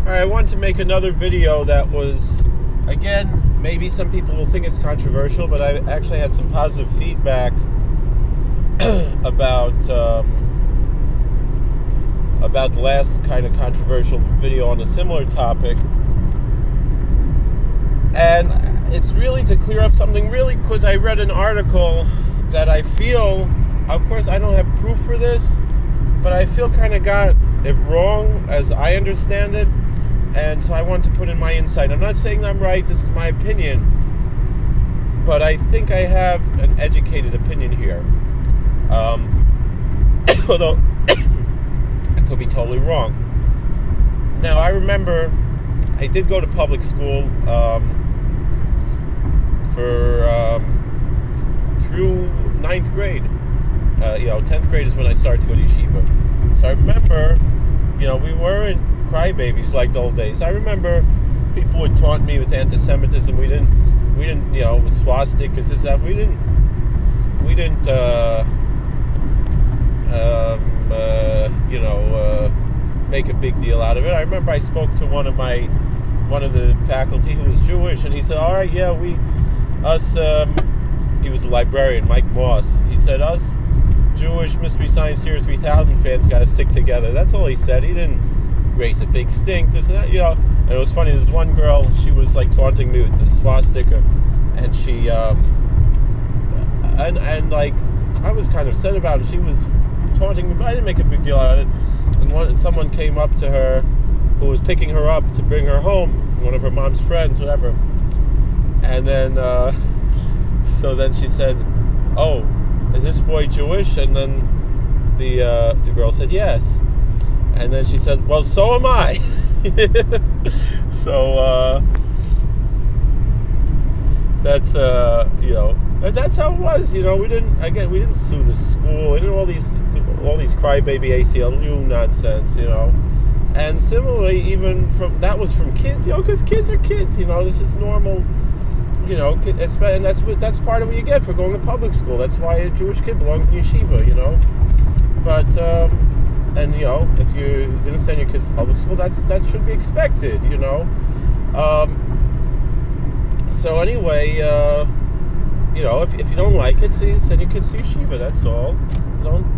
Alright, I wanted to make another video that was, again, maybe some people will think it's controversial, but I actually had some positive feedback about the last kind of controversial video on a similar topic. And it's really to clear up something, really, because I read an article that I feel, of course I don't have proof for this, but I feel kind of got it wrong as I understand it. And so I want to put in my insight. I'm not saying I'm right, this is my opinion, but I think I have an educated opinion here. Although I could be totally wrong. Now, I remember I did go to public school through 9th grade. 10th grade is when I started to go to yeshiva. So I remember, we weren't crybabies like the old days. I remember people would taunt me with anti-Semitism. We didn't, with swastikas, this, that. We didn't make a big deal out of it. I remember I spoke to one of the faculty who was Jewish, and he said, all right, yeah, he was a librarian, Mike Moss. He said, us Jewish Mystery Science Theater 3000 fans got to stick together. That's all he said. He didn't raise a big stink, this and that, And it was funny, there was one girl, she was like taunting me with the swastika, and she, and like, I was kind of upset about it. She was taunting me, but I didn't make a big deal out of it. And someone came up to her who was picking her up to bring her home, one of her mom's friends, whatever. And then, so then she said, oh, is this boy Jewish? And then the girl said, yes. And then she said, well, so am I. So, that's, that's how it was, we didn't sue the school, we didn't all these crybaby ACLU nonsense, And similarly, even that was from kids, because kids are kids, it's just normal, and that's part of what you get for going to public school. That's why a Jewish kid belongs in yeshiva, But, and, if you're going to send your kids to public school, that should be expected, So anyway, if you don't like it, send your kids to yeshiva, that's all. Don't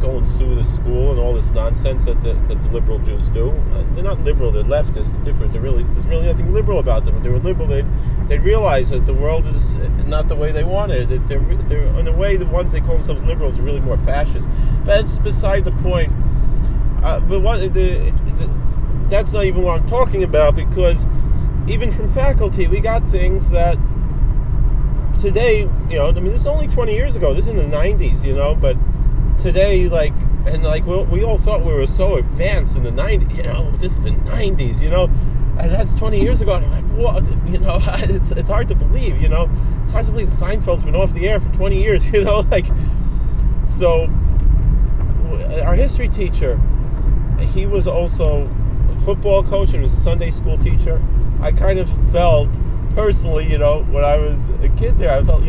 go and sue the school and all this nonsense that the liberal Jews do. They're not liberal, they're leftist, they're different. There's really nothing liberal about them. If they were liberal, they'd realize that the world is not the way they want it. They're in a way, the ones they call themselves liberals are really more fascist. But that's beside the point. But that's not even what I'm talking about, because even from faculty, we got things that today, this is only 20 years ago. This is in the 90s, but today, we all thought we were so advanced in the 90s, this is the 90s, and that's 20 years ago, and I'm like, what, it's hard to believe, it's hard to believe Seinfeld's been off the air for 20 years, So, our history teacher, he was also a football coach and was a Sunday school teacher. I kind of felt, personally, when I was a kid there, I felt,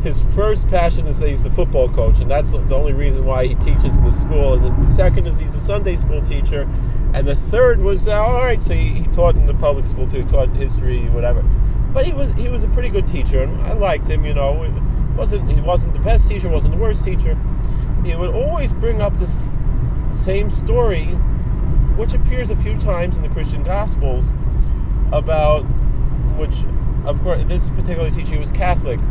his first passion is that he's the football coach, and that's the only reason why he teaches in the school. And the second is he's a Sunday school teacher, and the third was, all right, so he taught in the public school too, taught history, whatever. But he was a pretty good teacher, and I liked him. He wasn't the best teacher, wasn't the worst teacher. He would always bring up this same story, which appears a few times in the Christian Gospels, about which, of course, this particular teacher was Catholic.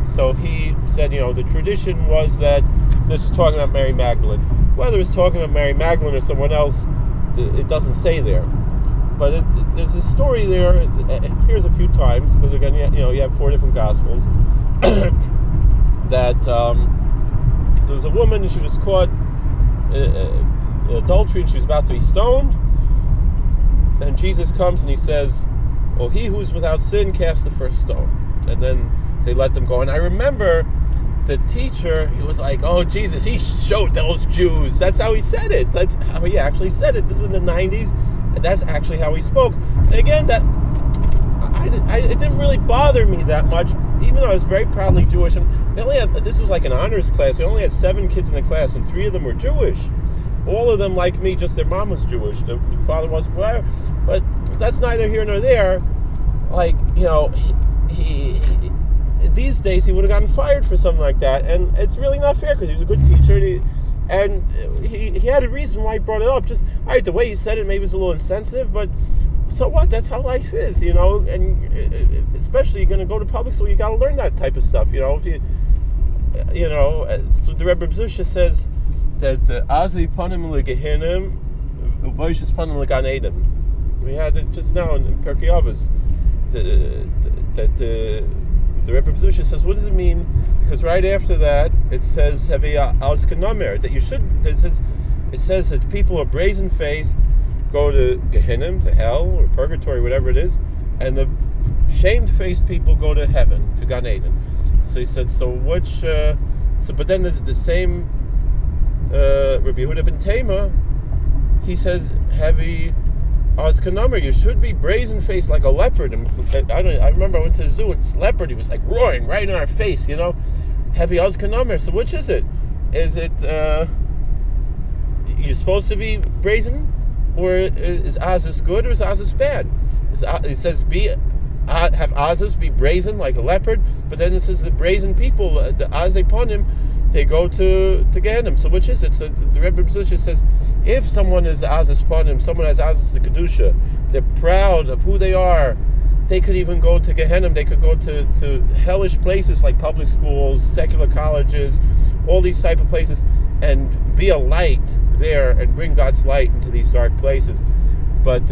So he said, the tradition was that this was talking about Mary Magdalene. Whether it's talking about Mary Magdalene or someone else, it doesn't say there. But there's a story there, it appears a few times, because again, you have 4 different Gospels, that there was a woman, and she was caught in adultery, and she was about to be stoned. And Jesus comes and he says, well, he who's without sin cast the first stone. And then they let them go. And I remember the teacher, he was like, oh, Jesus, he showed those Jews. That's how he said it. That's how he actually said it. This is in the 90s, and that's actually how he spoke. And again, it didn't really bother me that much, even though I was very proudly Jewish. And this was like an honors class. We only had 7 kids in the class, and 3 of them were Jewish. all of them like me, just their mom was Jewish, the father wasn't. But that's neither here nor there. Like, he these days he would have gotten fired for something like that, and it's really not fair because he was a good teacher, and he had a reason why he brought it up. Just, all right, the way he said it maybe was a little insensitive, but so what? That's how life is, and especially you're going to go to public school, you got to learn that type of stuff, if you, so the Rebbe Zusha says that Azli Panim Legehinim, Voishis Panim Legan Eden. We had it just now in Pirkei Avos, that the Rebbe Zusha says, what does it mean? Because right after that, it says, Hevi Azkanamer, that you should, it says that people are brazen-faced, go to Gehinnom, to hell, or purgatory, whatever it is, and the shamed-faced people go to heaven, to Gan Eden. So he said, but then the same Rabbi Yehuda ben Tema, he says, Hevi Azkanamer, you should be brazen-faced like a leopard. And I remember I went to the zoo, and this leopard, he was like roaring right in our face, Heavy Azkanamer. So which is it? Is it you're supposed to be brazen, or is Azus good, or is Azus bad? It says have Azus be brazen like a leopard, but then it says the brazen people, the Azeponim, they go to Gehenna. So which is it? So the Rebbe Zusha says, if someone is Azus Ponim, someone has Azus the Kedusha, they're proud of who they are, they could even go to Gehenna, they could go to hellish places like public schools, secular colleges, all these type of places, and be a light there and bring God's light into these dark places. But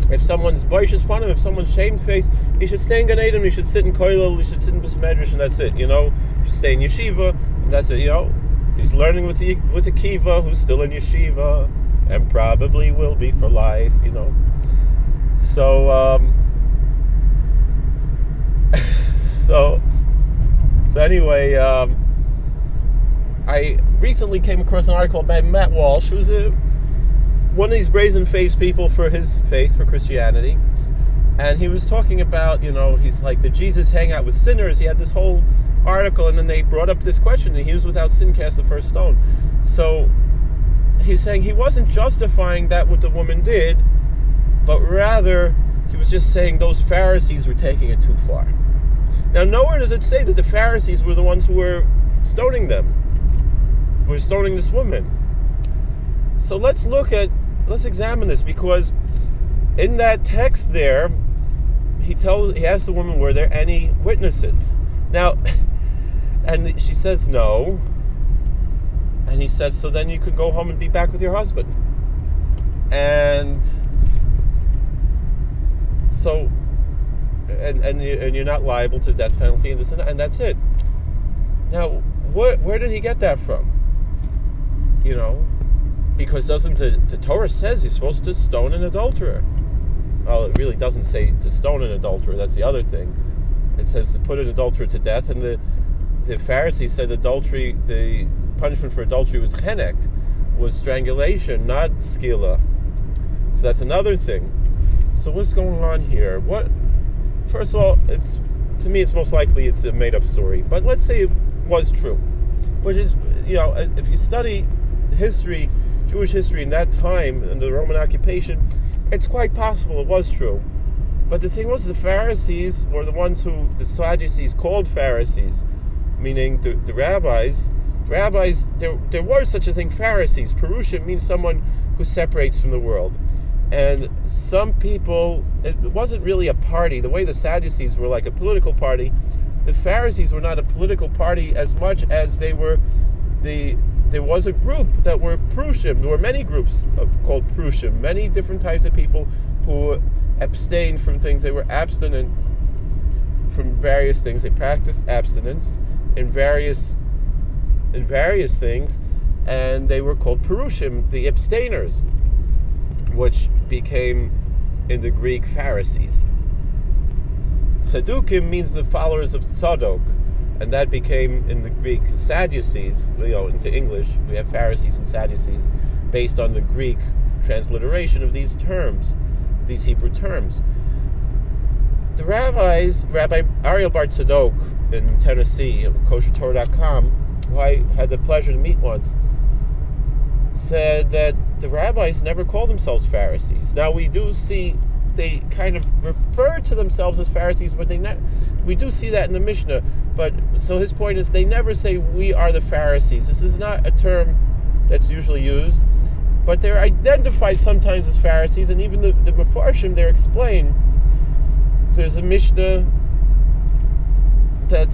if someone's boishes upon him, if someone's shamefaced, he should stay in Gan Eden, he should sit in Koilel, he should sit in Bais Medrash, and that's it, He should stay in yeshiva, and that's it, He's learning with Akiva, who's still in yeshiva, and probably will be for life, So, so anyway, I recently came across an article by Matt Walsh, who's one of these brazen-faced people for his faith, for Christianity, and he was talking about, he's like, did Jesus hang out with sinners? He had this whole article, and then they brought up this question, and he was without sin cast the first stone. So he's saying he wasn't justifying that what the woman did, but rather he was just saying those Pharisees were taking it too far. Now, nowhere does it say that the Pharisees were the ones who were stoning them, were stoning this woman. So let's examine this, because in that text there, he asks the woman, were there any witnesses? Now, and she says no. And he says, so then you could go home and be back with your husband. And so, and you're not liable to death penalty and this and that's it. Now, where did he get that from? Because doesn't the Torah says you're supposed to stone an adulterer? Well, it really doesn't say to stone an adulterer. That's the other thing. It says to put an adulterer to death, and the Pharisees said adultery, the punishment for adultery was chenek, was strangulation, not skila. So that's another thing. So what's going on here? First of all, to me it's most likely it's a made-up story. But let's say it was true, which is, if you study history, Jewish history in that time, in the Roman occupation, it's quite possible it was true. But the thing was, the Pharisees were the ones who the Sadducees called Pharisees, meaning the rabbis. Rabbis, there was such a thing, Pharisees. Perushim means someone who separates from the world. And some people, it wasn't really a party. The way the Sadducees were like a political party, the Pharisees were not a political party as much as they were there was a group that were Prushim. There were many groups called Prushim, many different types of people who abstained from things. They were abstinent from various things. They practiced abstinence in various things, and they were called Perushim, the abstainers, which became in the Greek Pharisees. Saddukim means the followers of Tzadok, and that became in the Greek Sadducees. Into English we have Pharisees and Sadducees based on the Greek transliteration of these terms, these Hebrew terms. The rabbis, Rabbi Ariel Bar Tzadok in Tennessee, koshertorah.com, who I had the pleasure to meet once, said that the rabbis never called themselves Pharisees. Now we do see they kind of refer to themselves as Pharisees, but we do see that in the Mishnah. But so his point is they never say we are the Pharisees. This is not a term that's usually used, but they're identified sometimes as Pharisees, and even the Mefarshim there explain. There's a Mishnah that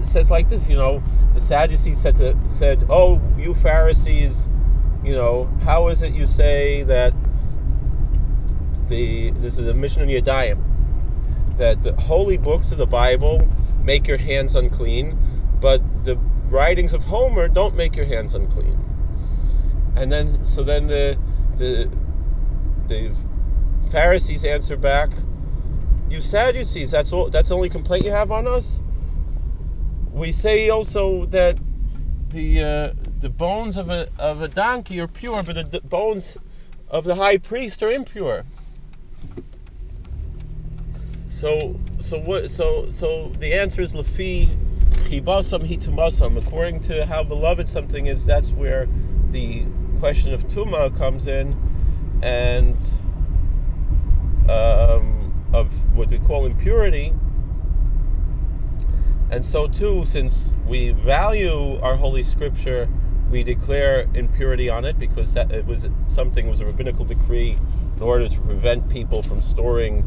says like this, the Sadducees said, "Oh, you Pharisees, how is it you say that this is a Mishnah in Yadayim, that the holy books of the Bible make your hands unclean, but the writings of Homer don't make your hands unclean." And then the Pharisees answer back, "You Sadducees, that's the only complaint you have on us? We say also that the bones of a donkey are pure, but the bones of the high priest are impure." So the answer is Lefi Chibasam Hitumasam. According to how beloved something is, that's where the question of Tuma comes in, and of what we call impurity. And so too, since we value our Holy Scripture, we declare impurity on it, because it was a rabbinical decree in order to prevent people from storing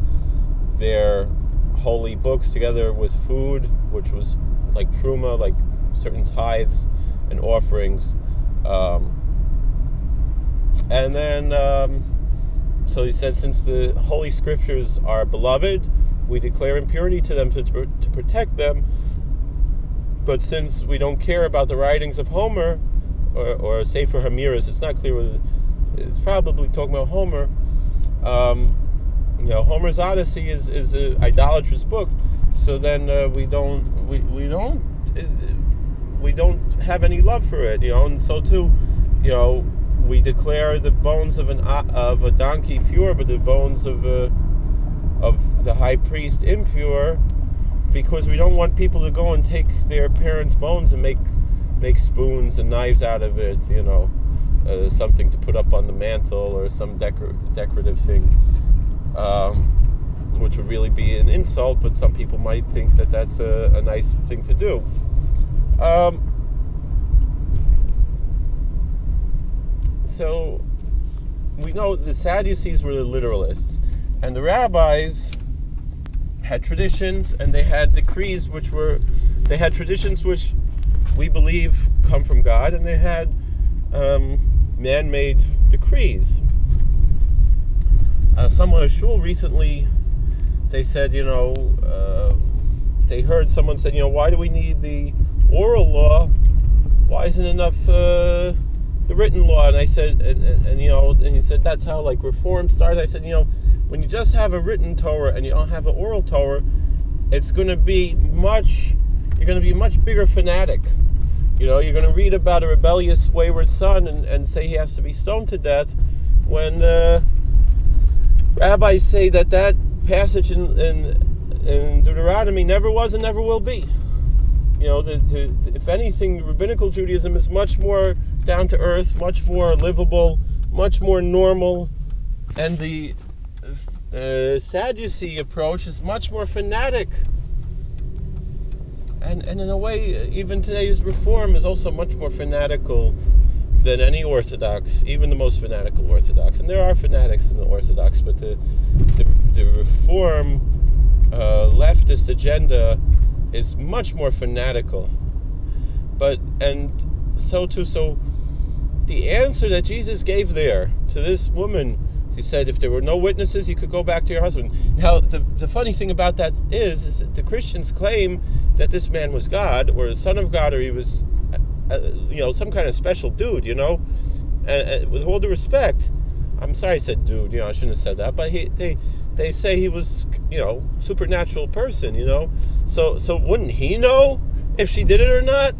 their holy books together with food, which was like truma, like certain tithes and offerings. And then, so he said, since the Holy Scriptures are beloved, we declare impurity to them to protect them. But since we don't care about the writings of Homer, or Sefer Hamiras, it's not clear whether it's probably talking about Homer. Homer's Odyssey is an idolatrous book, so then we don't have any love for it, and so too, we declare the bones of a donkey pure, but the bones of the high priest impure, because we don't want people to go and take their parents' bones and make spoons and knives out of it, something to put up on the mantle or some decorative thing, which would really be an insult, but some people might think that that's a nice thing to do. So we know the Sadducees were the literalists, and the rabbis had traditions, and they had decrees they had traditions which we believe come from God, and they had man-made decrees. Someone at shul recently, they said, they heard someone said, why do we need the oral law? Why isn't enough the written law? And I said, and he said that's how reform started. I said, when you just have a written Torah and you don't have an oral Torah, you're going to be much bigger fanatic. You're going to read about a rebellious, wayward son and say he has to be stoned to death, when the rabbis say that passage in Deuteronomy never was and never will be. If anything, rabbinical Judaism is much more down to earth, much more livable, much more normal, and the Sadducee approach is much more fanatic. And in a way, even today's reform is also much more fanatical than any Orthodox, even the most fanatical Orthodox. And there are fanatics in the Orthodox, but the reform leftist agenda is much more fanatical. So the answer that Jesus gave there to this woman, he said, if there were no witnesses, you could go back to your husband. Now, the funny thing about that is that the Christians claim that this man was God, or the Son of God, or he was, some kind of special dude, And with all due respect, I'm sorry I said dude, I shouldn't have said that, but they say he was, supernatural person, So wouldn't he know if she did it or not?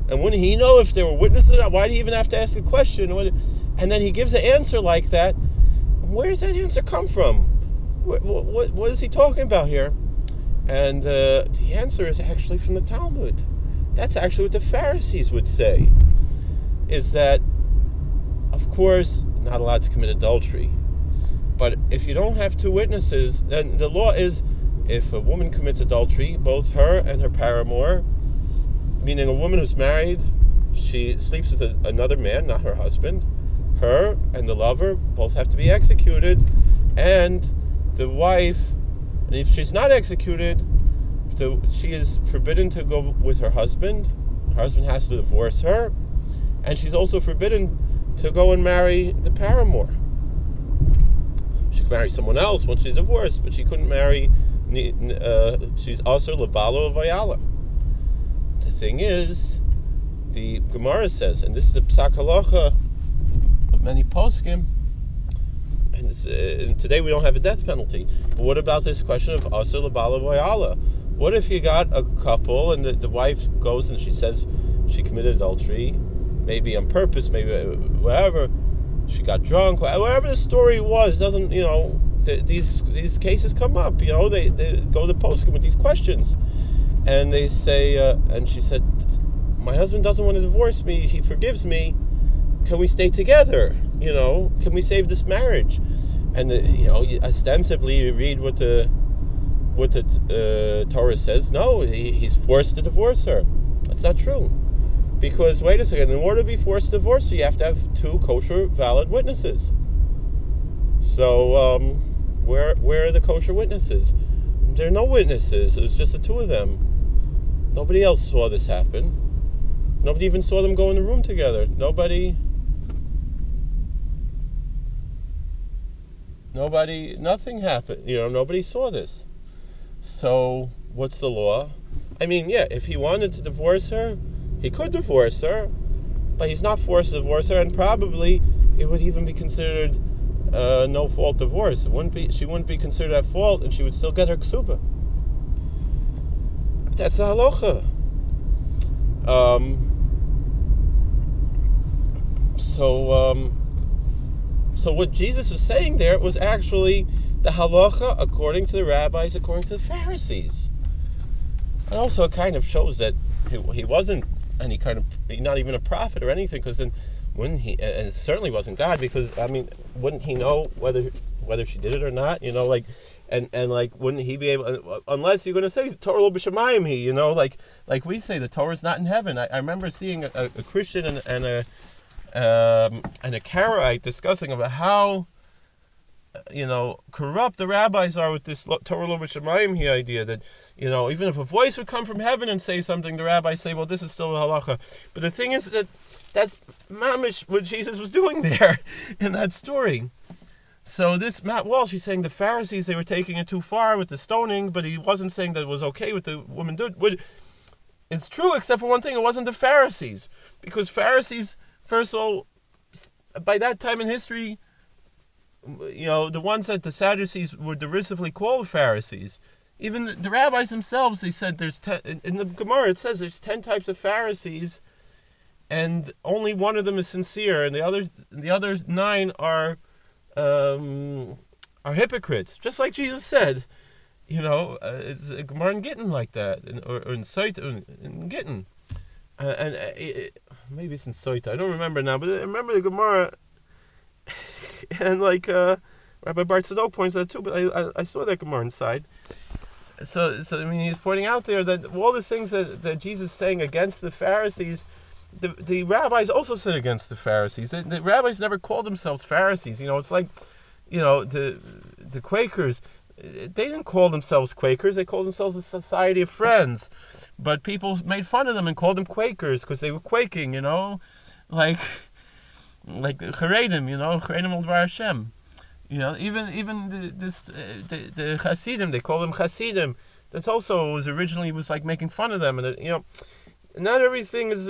And wouldn't he know if there were witnesses or not? Why do you even have to ask a question? And then he gives an answer like that. Where does that answer come from? What is he talking about here? And the answer is actually from the Talmud. That's actually what the Pharisees would say, is that of course, not allowed to commit adultery. But if you don't have two witnesses, then the law is, if a woman commits adultery, both her and her paramour, meaning a woman who's married, she sleeps with another man, not her husband, her and the lover both have to be executed, and the wife, and if she's not executed, she is forbidden to go with her husband. Her husband has to divorce her, and she's also forbidden to go and marry the paramour. She could marry someone else once she's divorced, but she couldn't marry, she's also labalo of Ayala. The thing is, the Gemara says, and this is the psak halacha of many poskim, and today we don't have a death penalty, but what about this question of asur labalo of Ayala? What if you got a couple and the wife goes and she says she committed adultery, maybe on purpose, maybe whatever, she got drunk, whatever the story was, doesn't, these cases come up, they go to poskim with these questions, and they say, and she said, my husband doesn't want to divorce me, he forgives me, can we stay together, can we save this marriage? And ostensibly you read what the Torah says, no, he's forced to divorce her. That's not true. Because, wait a second, in order to be forced to divorce her, you have to have two kosher, valid witnesses. So, where are the kosher witnesses? There are no witnesses. It was just the two of them. Nobody else saw this happen. Nobody even saw them go in the room together. Nothing happened. Nobody saw this. So, what's the law? I mean, yeah, if he wanted to divorce her, he could divorce her, but he's not forced to divorce her, and probably it would even be considered no-fault divorce. She wouldn't be considered at fault, and she would still get her ksuba. That's the halacha. So what Jesus was saying there was actually the halacha according to the rabbis, according to the Pharisees. And also it kind of shows that he wasn't any kind of, not even a prophet or anything, because then wouldn't he, and it certainly wasn't God, because, wouldn't he know whether she did it or not, wouldn't he be able, unless you're going to say, Torah lo b'shamayim he, like we say, the Torah's not in heaven. I remember seeing a Christian and a Karaite discussing about how, corrupt the rabbis are with this Torah lo b'shamayim he idea that, even if a voice would come from heaven and say something, the rabbis say, well, this is still a halacha. But the thing is that that's mamish what Jesus was doing there in that story. So this Matt Walsh, he's saying the Pharisees, they were taking it too far with the stoning, but he wasn't saying that it was okay with the woman did. It's true, except for one thing, it wasn't the Pharisees. Because Pharisees, first of all, by that time in history, the ones that the Sadducees were derisively called Pharisees, even the rabbis themselves, they said in the Gemara it says there's 10 types of Pharisees, and only one of them is sincere, and the other 9 are hypocrites. Just like Jesus said, it's a Gemara in Gittin like that, or in Soita, in Gittin, and maybe it's in Soita. I don't remember now, but I remember the Gemara. And Rabbi Bart Tzadok points out too, but I saw that Gemara inside. So he's pointing out there that all the things that Jesus is saying against the Pharisees, the rabbis also said against the Pharisees. The rabbis never called themselves Pharisees. It's like, the Quakers, they didn't call themselves Quakers. They called themselves the Society of Friends. But people made fun of them and called them Quakers because they were quaking, like the Charedim, Charedim al Dvar Hashem. Even the Hasidim, they call them Hasidim. That also was originally like making fun of them, and not everything is,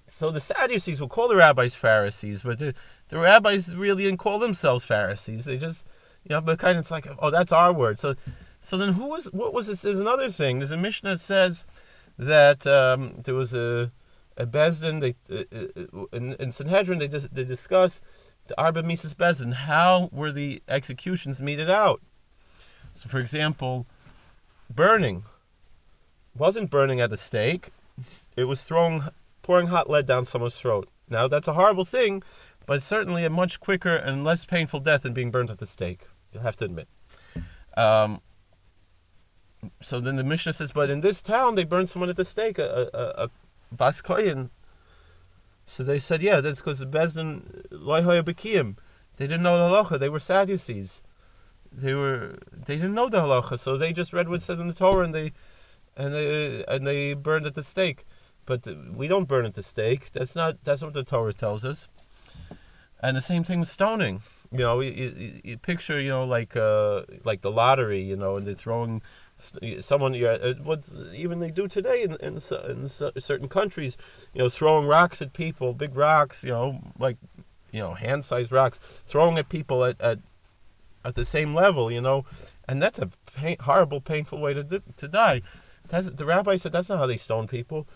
So the Sadducees will call the rabbis Pharisees, but the rabbis really didn't call themselves Pharisees. They just, but kind of it's like, oh, that's our word. So then what was this? There's another thing. There's a Mishnah that says that there was a Bezdin, in Sanhedrin, they discuss the Arba Mises Bezdin. How were the executions meted out? So, for example, burning. Wasn't burning at a stake. It was pouring hot lead down someone's throat. Now, that's a horrible thing, but certainly a much quicker and less painful death than being burnt at the stake. You'll have to admit. So then the Mishnah says, but in this town they burned someone at the stake, a Bas Koyin. So they said, yeah, that's because the Bezdin Loi Hoya B'kiyim. They didn't know the halacha. They were Sadducees. They didn't know the halacha, so they just read what said in the Torah and they burned at the stake. But we don't burn at the stake. That's not what the Torah tells us. And the same thing with stoning. You picture, like the lottery, and they're throwing someone. What even they do today in certain countries, throwing rocks at people, big rocks, hand-sized rocks, throwing at people at the same level, and that's a horrible, painful way to die. The rabbi said that's not how they stone people.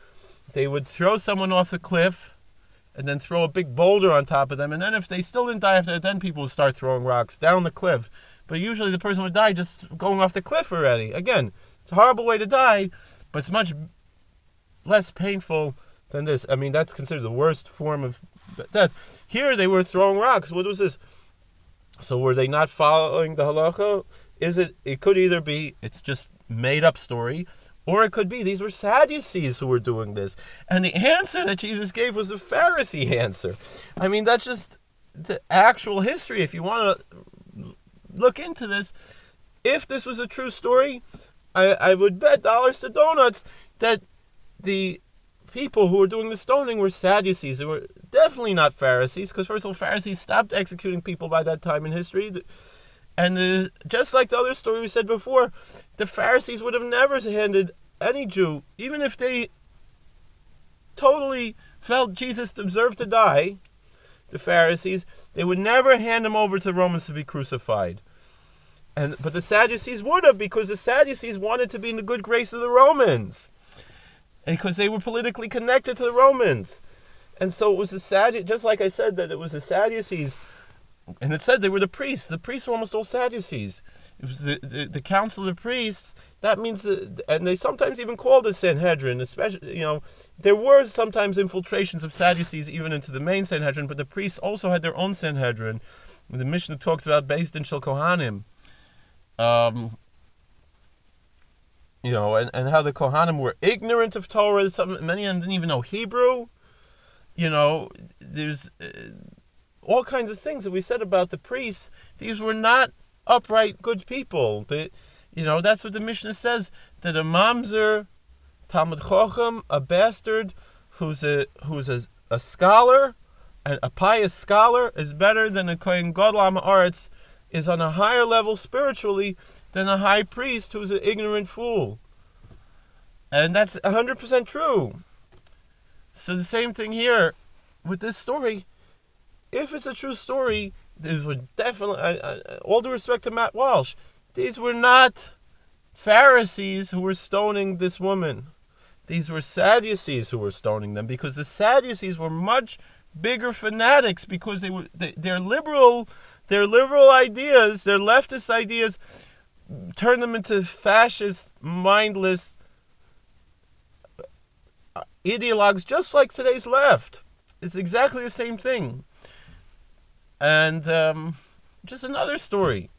They would throw someone off the cliff and then throw a big boulder on top of them, and then if they still didn't die after that, then people would start throwing rocks down the cliff. But usually the person would die just going off the cliff already. Again, it's a horrible way to die, but it's much less painful than this. I mean, that's considered the worst form of death. Here they were throwing rocks. What was this? So were they not following the halacha? It could either be it's just made up story, or it could be these were Sadducees who were doing this. And the answer that Jesus gave was a Pharisee answer. I mean, that's just the actual history. If you want to look into this, if this was a true story, I would bet dollars to donuts that the people who were doing the stoning were Sadducees. They were definitely not Pharisees, because first of all, Pharisees stopped executing people by that time in history. And just like the other story we said before, the Pharisees would have never handed any Jew, even if they totally felt Jesus deserved to die, the Pharisees, they would never hand him over to the Romans to be crucified. But the Sadducees would have, because the Sadducees wanted to be in the good grace of the Romans, and because they were politically connected to the Romans. And so it was the Sadducees, just like I said that it was the Sadducees. And it said they were the priests. The priests were almost all Sadducees. It was the council of the priests. That means, and they sometimes even called it Sanhedrin. Especially, there were sometimes infiltrations of Sadducees even into the main Sanhedrin, but the priests also had their own Sanhedrin. The Mishnah talks about Beis Din Shel Kohanim. And how the Kohanim were ignorant of Torah. Many of them didn't even know Hebrew. There's all kinds of things that we said about the priests. These were not upright, good people. That's what the Mishnah says, that a mamzer, Talmud Chochem, a bastard who's a scholar, and a pious scholar, is better than a Kohen Gadol Am Haaretz, is on a higher level spiritually than a high priest who's an ignorant fool. And that's 100% true. So the same thing here with this story. If it's a true story, these were definitely, all due respect to Matt Walsh, these were not Pharisees who were stoning this woman. These were Sadducees who were stoning them, because the Sadducees were much bigger fanatics, because their liberal ideas, their leftist ideas, turned them into fascist, mindless ideologues, just like today's left. It's exactly the same thing. And just another story.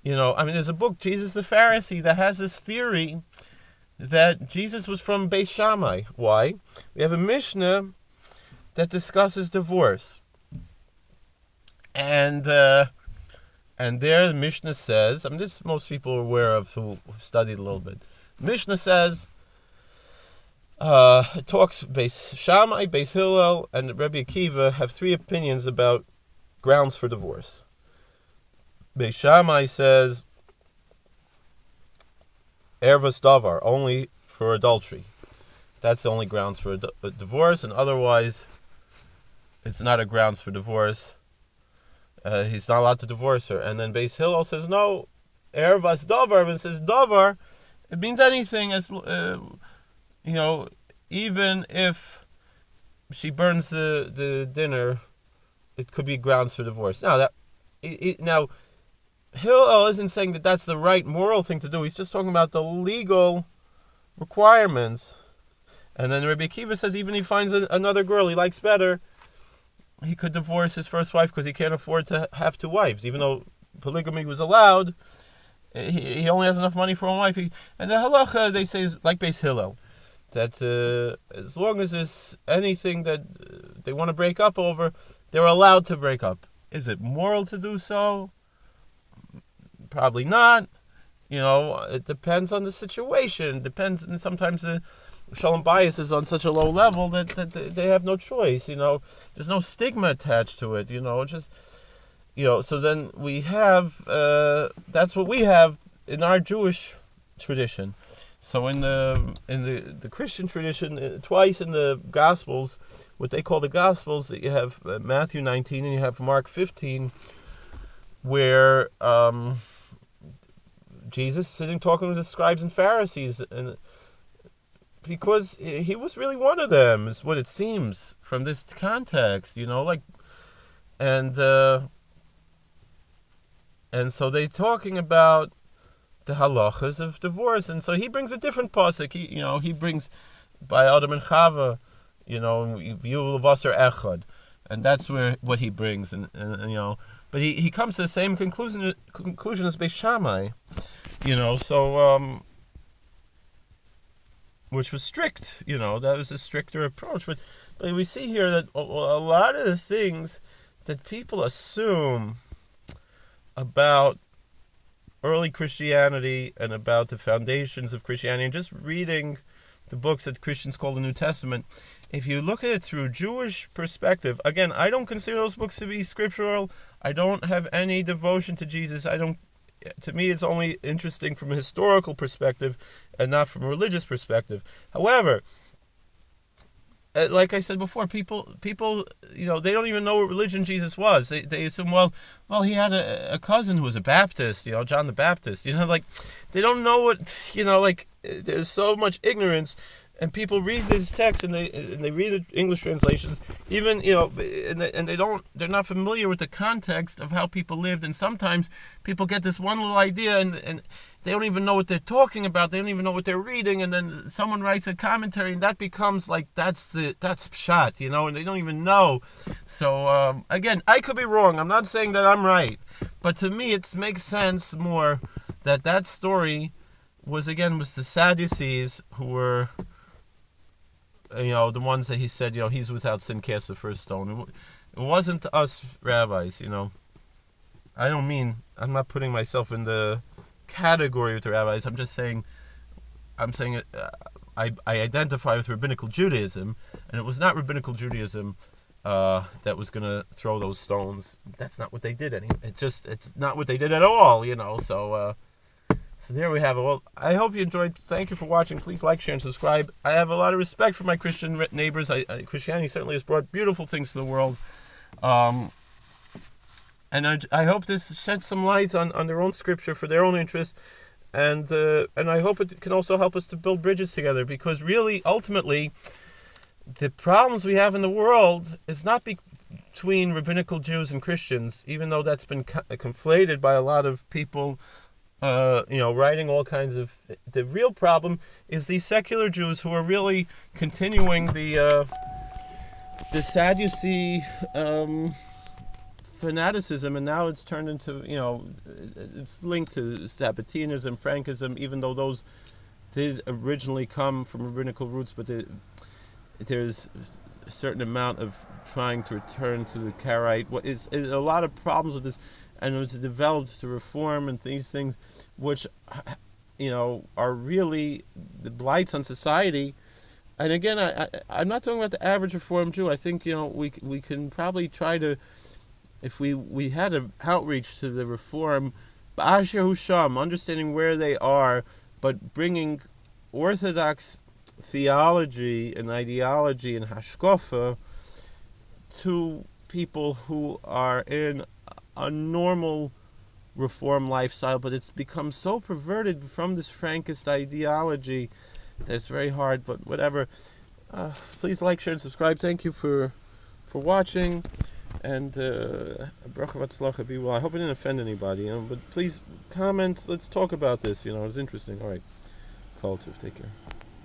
There's a book, Jesus the Pharisee, that has this theory that Jesus was from Beis Shammai. Why? We have a Mishnah that discusses divorce. And there the Mishnah says, this most people are aware of who studied a little bit. Mishnah says, it talks Beis Shammai, Beis Hillel, and Rabbi Akiva have three opinions about grounds for divorce. Beis Shammai says ervas davar, only for adultery. That's the only grounds for a divorce, and otherwise it's not a grounds for divorce. He's not allowed to divorce her. And then Beis Hillel says no, ervas davar. When it says davar, it means anything, as even if she burns the dinner, it could be grounds for divorce. Now, Hillel isn't saying that that's the right moral thing to do. He's just talking about the legal requirements. And then Rabbi Akiva says even if he finds another girl he likes better, he could divorce his first wife because he can't afford to have two wives, even though polygamy was allowed. He only has enough money for one wife. And the halacha, they say, is like Beis Hillel, that as long as there's anything that they want to break up over, they're allowed to break up. Is it moral to do so? Probably not. It depends on the situation. It depends, and sometimes the Shalom bias is on such a low level that they have no choice. There's no stigma attached to it. So then we have, that's what we have in our Jewish tradition. So in the Christian tradition, twice in the Gospels, what they call the Gospels, you have Matthew 19 and you have Mark 15, where Jesus is sitting talking with the scribes and Pharisees, and because he was really one of them, is what it seems from this context, and so they're talking about the halachas of divorce, and so he brings a different pasuk. He brings by Adam and Chava, V'yu L'vaser Echad, and that's what he brings, and but he comes to the same conclusion as Beis Shammai, so which was strict, that was a stricter approach, but we see here that a lot of the things that people assume about early Christianity and about the foundations of Christianity, and just reading the books that Christians call the New Testament, if you look at it through Jewish perspective, again, I don't consider those books to be scriptural. I don't have any devotion to Jesus. To me, it's only interesting from a historical perspective and not from a religious perspective. However, like I said before, people, they don't even know what religion Jesus was. They assume, well, he had a cousin who was a Baptist, John the Baptist. They don't know what, there's so much ignorance, and people read this text and they read the English translations, even, and they're not familiar with the context of how people lived, and sometimes people get this one little idea and they don't even know what they're talking about, they don't even know what they're reading, and then someone writes a commentary and that becomes like, that's pshat, and they don't even know. So, again, I could be wrong, I'm not saying that I'm right, but to me it makes sense more that story was the Sadducees, who were, the ones that he said, he's without sin, cast the first stone. It wasn't us rabbis, I'm not putting myself in the category with the rabbis. I'm saying I identify with rabbinical Judaism, and it was not rabbinical Judaism that was going to throw those stones. That's not what they did. It's not what they did at all, So there we have it. Well, I hope you enjoyed. Thank you for watching. Please like, share, and subscribe. I have a lot of respect for my Christian neighbors. Christianity certainly has brought beautiful things to the world. And I hope this sheds some light on their own scripture for their own interest. And I hope it can also help us to build bridges together. Because really, ultimately, the problems we have in the world is not between rabbinical Jews and Christians, even though that's been conflated by a lot of people, writing all kinds of... The real problem is these secular Jews who are really continuing the Sadducee fanaticism, and now it's turned into, it's linked to Sabbateanism, Frankism, even though those did originally come from rabbinical roots, but there's a certain amount of trying to return to the Karaite. What is a lot of problems with this, and it was developed to reform and these things, which, are really the blights on society. And again, I'm not talking about the average Reform Jew. I think, we can probably try to, if we had an outreach to the Reform, Ba'asher Husham, understanding where they are, but bringing Orthodox theology and ideology and hashkafa to people who are in a normal Reform lifestyle, but it's become so perverted from this Frankist ideology that it's very hard, but whatever. Please like, share, and subscribe. Thank you for watching, and bracha v'atzlacha, be well. I hope I didn't offend anybody, but please comment. Let's talk about this. It's interesting. All right, Kol Tov, take care.